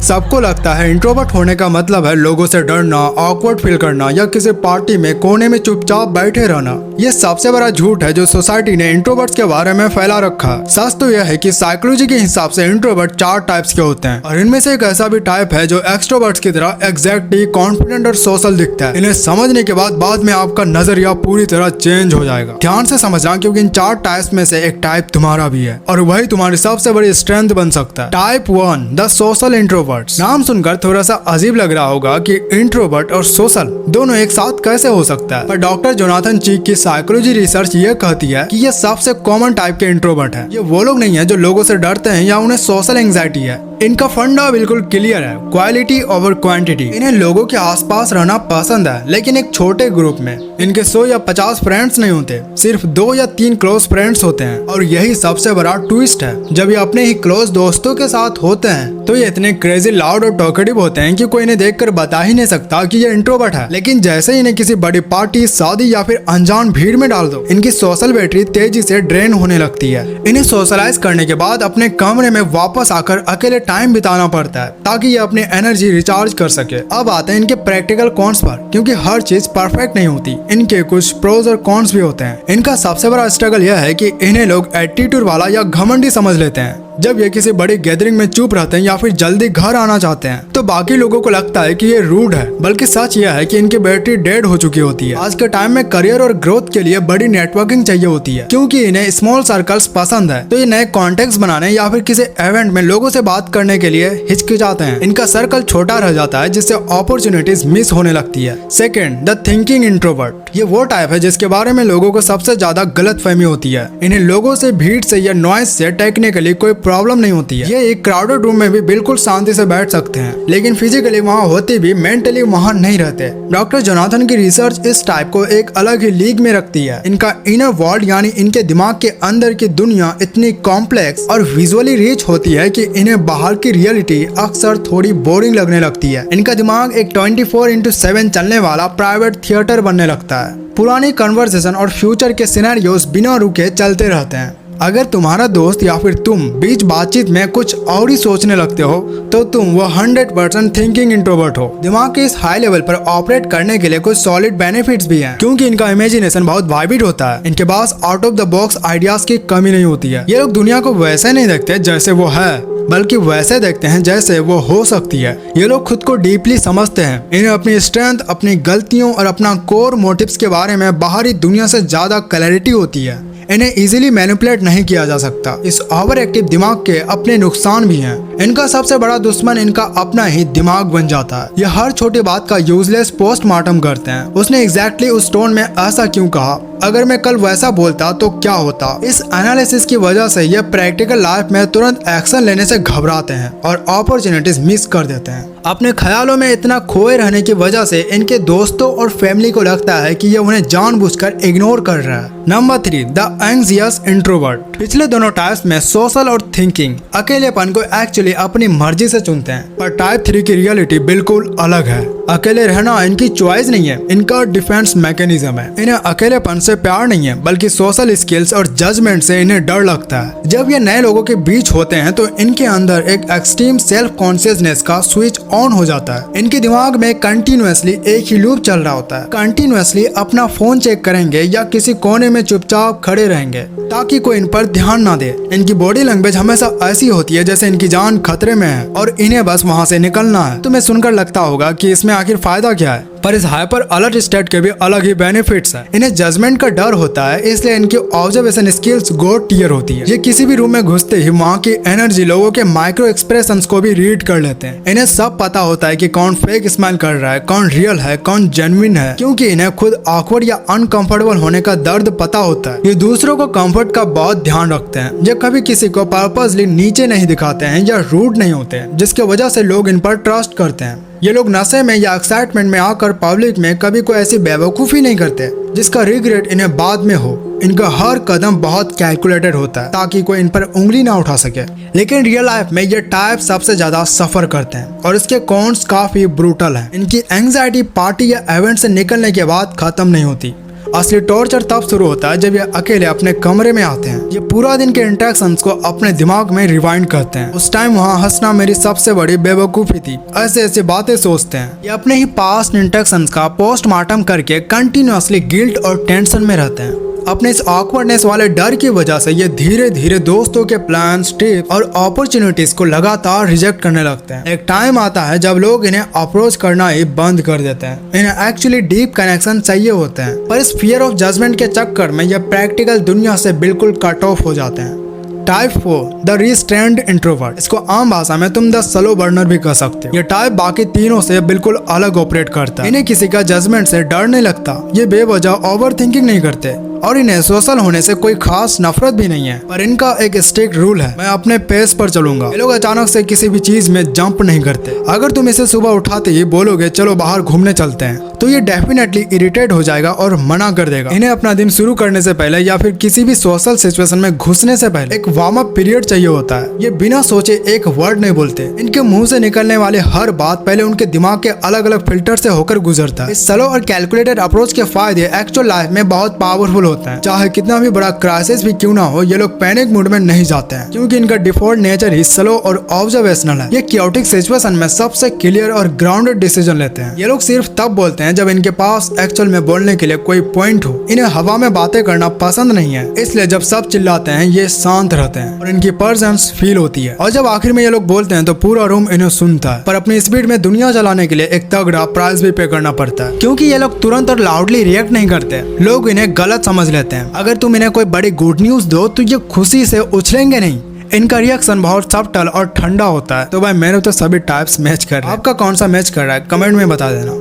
सबको लगता है इंट्रोवर्ट होने का मतलब है लोगों से डरना, ऑकवर्ड फील करना या किसी पार्टी में कोने में चुपचाप बैठे रहना। ये सबसे बड़ा झूठ है जो सोसाइटी ने इंट्रोवर्ट्स के बारे में फैला रखा है। सच तो यह है कि साइकोलॉजी के हिसाब से इंट्रोवर्ट 4 टाइप्स के होते हैं और इनमें से एक ऐसा भी टाइप है जो एक्सट्रोवर्ट्स की तरह एग्जैक्टली कॉन्फिडेंट और सोशल दिखता है। इन्हें समझने के बाद में आपका नजरिया पूरी तरह चेंज हो जाएगा। ध्यान से समझना, क्योंकि इन 4 टाइप्स में से एक टाइप तुम्हारा भी है और वही तुम्हारी सबसे बड़ी स्ट्रेंथ बन सकता है। Type 1, the social introverts. नाम सुनकर थोड़ा सा अजीब लग रहा होगा कि इंट्रोवर्ट और सोशल दोनों एक साथ कैसे हो सकता है, पर डॉक्टर जोनाथन चीक की साइकोलॉजी रिसर्च ये कहती है कि ये सबसे कॉमन टाइप के इंट्रोवर्ट है। ये वो लोग नहीं है जो लोगों से डरते हैं या उन्हें सोशल एंजाइटी है। इनका फंडा बिल्कुल क्लियर है, क्वालिटी ओवर क्वांटिटी। इन्हें लोगों के आसपास रहना पसंद है, लेकिन एक छोटे ग्रुप में। इनके 100 या 50 फ्रेंड्स नहीं होते, सिर्फ 2 या 3 क्लोज फ्रेंड्स होते हैं। और यही सबसे बड़ा ट्विस्ट है, जब ये अपने ही क्लोज दोस्तों के साथ होते हैं तो ये इतने क्रेजी, लाउड और टॉकेटिव होते हैं कि कोई इन्हें देखकर बता ही नहीं सकता कि ये इंट्रोवर्ट है। लेकिन जैसे ही इन्हें किसी बड़ी पार्टी, शादी या फिर अनजान भीड़ में डाल दो, इनकी सोशल बैटरी तेजी से ड्रेन होने लगती है। इन्हें सोशलाइज करने के बाद अपने कमरे में वापस आकर अकेले टाइम बिताना पड़ता है ताकि ये अपनी एनर्जी रिचार्ज कर सके। अब आते हैं इनके प्रैक्टिकल कॉन्स पर, क्योंकि हर चीज परफेक्ट नहीं होती। इनके कुछ प्रोज और कॉन्स भी होते हैं। इनका सबसे बड़ा स्ट्रगल यह है कि इन्हें लोग एटीट्यूड वाला या घमंडी समझ लेते हैं। जब ये किसी बड़ी गैदरिंग में चुप रहते हैं या फिर जल्दी घर आना चाहते हैं तो बाकी लोगों को लगता है कि ये रूड है, बल्कि सच यह है कि इनकी बैटरी डेड हो चुकी होती है। आज के टाइम में करियर और ग्रोथ के लिए बड़ी नेटवर्किंग चाहिए होती है, क्योंकि इन्हें स्मॉल सर्कल्स पसंद है, तो ये नए कॉन्टेक्ट्स बनाने या फिर किसी इवेंट में लोगों से बात करने के लिए हिचकिचाते हैं। इनका सर्कल छोटा रह जाता है, जिससे अपॉर्चुनिटीज मिस होने लगती है। Second, the thinking introvert. ये वो टाइप है जिसके बारे में लोगों को सबसे ज्यादा गलतफहमी होती है। इन्हें लोगों से, भीड़ से या नॉइज से टेक्निकली कोई प्रॉब्लम नहीं होती है। ये एक क्राउडेड रूम में भी बिल्कुल शांति से बैठ सकते हैं, लेकिन फिजिकली वहाँ होते भी मेंटली वहाँ नहीं रहते। डॉक्टर जोनाथन की रिसर्च इस टाइप को एक अलग ही लीग में रखती है। इनका इनर वर्ल्ड यानी इनके दिमाग के अंदर की दुनिया इतनी कॉम्प्लेक्स और विजुअली रिच होती है कि इन्हें बाहर की रियलिटी अक्सर थोड़ी बोरिंग लगने लगती है। इनका दिमाग एक 24/7 चलने वाला प्राइवेट थिएटर बनने लगता है। पुरानी कन्वर्सेशन और फ्यूचर के सिनेरियोस बिना रुके चलते रहते हैं। अगर तुम्हारा दोस्त या फिर तुम बीच बातचीत में कुछ और ही सोचने लगते हो तो तुम वो 100% थिंकिंग इंट्रोवर्ट हो। दिमाग के इस हाई लेवल पर ऑपरेट करने के लिए कुछ सॉलिड बेनिफिट्स भी हैं, क्योंकि इनका इमेजिनेशन बहुत वाइब्रेंट होता है। इनके pass out of the box ideas की कमी नहीं होती है। ये लोग दुनिया को वैसे नहीं देखते जैसे वो है, बल्कि वैसे देखते हैं जैसे वो हो सकती है। ये लोग खुद को डीपली समझते हैं। इन्हें अपनी स्ट्रेंथ, अपनी गलतियों और अपना कोर मोटिव्स के बारे में बाहरी दुनिया से ज्यादा क्लैरिटी होती है। इन्हें इजीली मैनिपुलेट नहीं किया जा सकता। इस ओवर एक्टिव दिमाग के अपने नुकसान भी हैं। इनका सबसे बड़ा दुश्मन इनका अपना ही दिमाग बन जाता है। ये हर छोटी बात का यूजलेस पोस्टमार्टम करते हैं। उसने एग्जैक्टली उस टोन में ऐसा क्यों कहा, अगर मैं कल वैसा बोलता तो क्या होता। इस एनालिसिस की वजह से ये प्रैक्टिकल लाइफ में तुरंत एक्शन लेने से घबराते हैं और अपॉर्चुनिटीज मिस कर देते हैं। अपने ख्यालों में इतना खोए रहने की वजह से इनके दोस्तों और फैमिली को लगता है कि ये उन्हें जानबूझकर इग्नोर कर रहा है। Number 3, the anxious introvert. पिछले दोनों टाइप्स में सोशल और थिंकिंग अकेलेपन को एक्चुअली अपनी मर्जी से चुनते हैं, पर टाइप 3 की रियलिटी बिल्कुल अलग है। अकेले रहना इनकी चॉइस नहीं है, इनका डिफेंस मैकेनिज्म है। इन्हें अकेलेपन से प्यार नहीं है, बल्कि सोशल स्किल्स और जजमेंट से इन्हें डर लगता है। जब ये नए लोगों के बीच होते हैं तो इनके अंदर एक एक्सट्रीम सेल्फ कॉन्शियसनेस का स्विच ऑन हो जाता है। इनके दिमाग में कंटिन्यूअसली एक ही लूप चल रहा होता है। कंटिन्यूअसली अपना फोन चेक करेंगे या किसी कोने में चुपचाप खड़े रहेंगे ताकि कोई इन पर ध्यान ना दे। इनकी बॉडी लैंग्वेज हमेशा ऐसी होती है जैसे इनकी जान खतरे में है और इन्हें बस वहाँ से निकलना है। तुम्हें सुनकर लगता होगा कि इसमें आखिर फायदा क्या है, पर इस हाइपर अलर्ट स्टेट के भी अलग ही बेनिफिट्स हैं। इन्हें जजमेंट का डर होता है, इसलिए इनकी ऑब्जर्वेशन स्किल्स गॉड टियर होती है। ये किसी भी रूम में घुसते ही वहाँ की एनर्जी लोगों के माइक्रो एक्सप्रेशंस को भी रीड कर लेते हैं। इन्हें सब पता होता है कि कौन फेक स्माइल कर रहा है, कौन रियल है, कौन जेन्युइन है, क्योंकि इन्हें खुद ऑकवर्ड या अनकंफर्टेबल होने का दर्द पता होता है। ये दूसरों को कंफर्ट का बहुत ध्यान रखते हैं। ये कभी किसी को पर्पसली नीचे नहीं दिखाते हैं या रूड नहीं होते हैं, जिसकी वजह से लोग इन पर ट्रस्ट करते हैं। ये लोग नशे में या एक्साइटमेंट में आकर पब्लिक में कभी कोई ऐसी बेवकूफ़ी नहीं करते जिसका रिग्रेट इन्हें बाद में हो। इनका हर कदम बहुत कैलकुलेटेड होता है ताकि कोई इन पर उंगली ना उठा सके। लेकिन रियल लाइफ में ये टाइप सबसे ज्यादा सफर करते हैं और इसके कॉन्स काफी ब्रूटल हैं। इनकी एंग्जाइटी पार्टी या इवेंट से निकलने के बाद खत्म नहीं होती। असली टॉर्चर तब शुरू होता है जब ये अकेले अपने कमरे में आते हैं। ये पूरा दिन के इंटरेक्शंस को अपने दिमाग में रिवाइंड करते हैं। उस टाइम वहाँ हंसना मेरी सबसे बड़ी बेवकूफ़ी थी, ऐसे ऐसे बातें सोचते हैं। ये अपने ही पास्ट इंटरेक्शंस का पोस्टमार्टम करके कंटिन्यूअसली गिल्ट और टेंशन में रहते हैं। अपने इस ऑकवर्डनेस वाले डर की वजह से ये धीरे धीरे दोस्तों के प्लान्स, टिप्स और अपॉर्चुनिटीज को लगातार रिजेक्ट करने लगते हैं। एक टाइम आता है जब लोग इन्हें अप्रोच करना ही बंद कर देते हैं। इन्हें एक्चुअली डीप कनेक्शन चाहिए होते हैं, पर इस फियर ऑफ जजमेंट के चक्कर में ये प्रैक्टिकल दुनिया से बिल्कुल कट ऑफ हो जाते हैं। Type 4 the restrained introvert. इसको आम भाषा में तुम द स्लो बर्नर भी कह सकते हो। ये टाइप बाकी तीनों से बिल्कुल अलग ऑपरेट करता है। इन्हें किसी का जजमेंट से डर नहीं लगता, ये बेवजह ओवर थिंकिंग नहीं करते और इन्हें सोशल होने से कोई खास नफरत भी नहीं है। पर इनका एक स्ट्रिक्ट रूल है, मैं अपने पेस पर चलूंगा। ये लोग अचानक से किसी भी चीज में जंप नहीं करते। अगर तुम इसे सुबह उठाते ही बोलोगे चलो बाहर घूमने चलते हैं, तो ये डेफिनेटली इरिटेट हो जाएगा और मना कर देगा। इन्हें अपना दिन शुरू करने से पहले या फिर किसी भी सोशल सिचुएशन में घुसने से पहले एक वार्म अप पीरियड चाहिए होता है। ये बिना सोचे एक वर्ड नहीं बोलते। इनके मुंह से निकलने वाले हर बात पहले उनके दिमाग के अलग अलग फिल्टर से होकर गुजरता है। इस स्लो और कैलकुलेटेड अप्रोच के फायदे एक्चुअल लाइफ में बहुत पावरफुल होते हैं। चाहे कितना भी बड़ा क्राइसिस भी क्यों ना हो, ये लोग पैनिक मूड में नहीं जाते हैं, क्योंकि इनका डिफॉल्ट नेचर ही स्लो और ऑब्जर्वेशनल है। ये क्योटिक सिचुएशन में सबसे क्लियर और ग्राउंडेड डिसीजन लेते हैं। ये लोग सिर्फ तब बोलते हैं जब इनके पास एक्चुअल में बोलने के लिए कोई पॉइंट हो। इन्हें हवा में बातें करना पसंद नहीं है, इसलिए जब सब चिल्लाते हैं ये शांत रहते हैं और इनकी प्रेजेंस फील होती है। और जब आखिर में ये लोग बोलते हैं तो पूरा रूम इन्हें सुनता है। पर अपनी स्पीड में दुनिया चलाने के लिए एक तगड़ा प्राइस भी पे करना पड़ता है, क्योंकि ये लोग तुरंत और लाउडली रिएक्ट नहीं करते। लोग इन्हें गलत समझ लेते हैं। अगर तुम इन्हें कोई बड़ी गुड न्यूज दो तो ये खुशी से उछलेंगे नहीं। इनका रिएक्शन बहुत सब्टल और ठंडा होता है। तो भाई मेरे तो सभी टाइप्स मैच कर रहे हैं। आपका कौन सा मैच कर रहा है कमेंट में बता देना।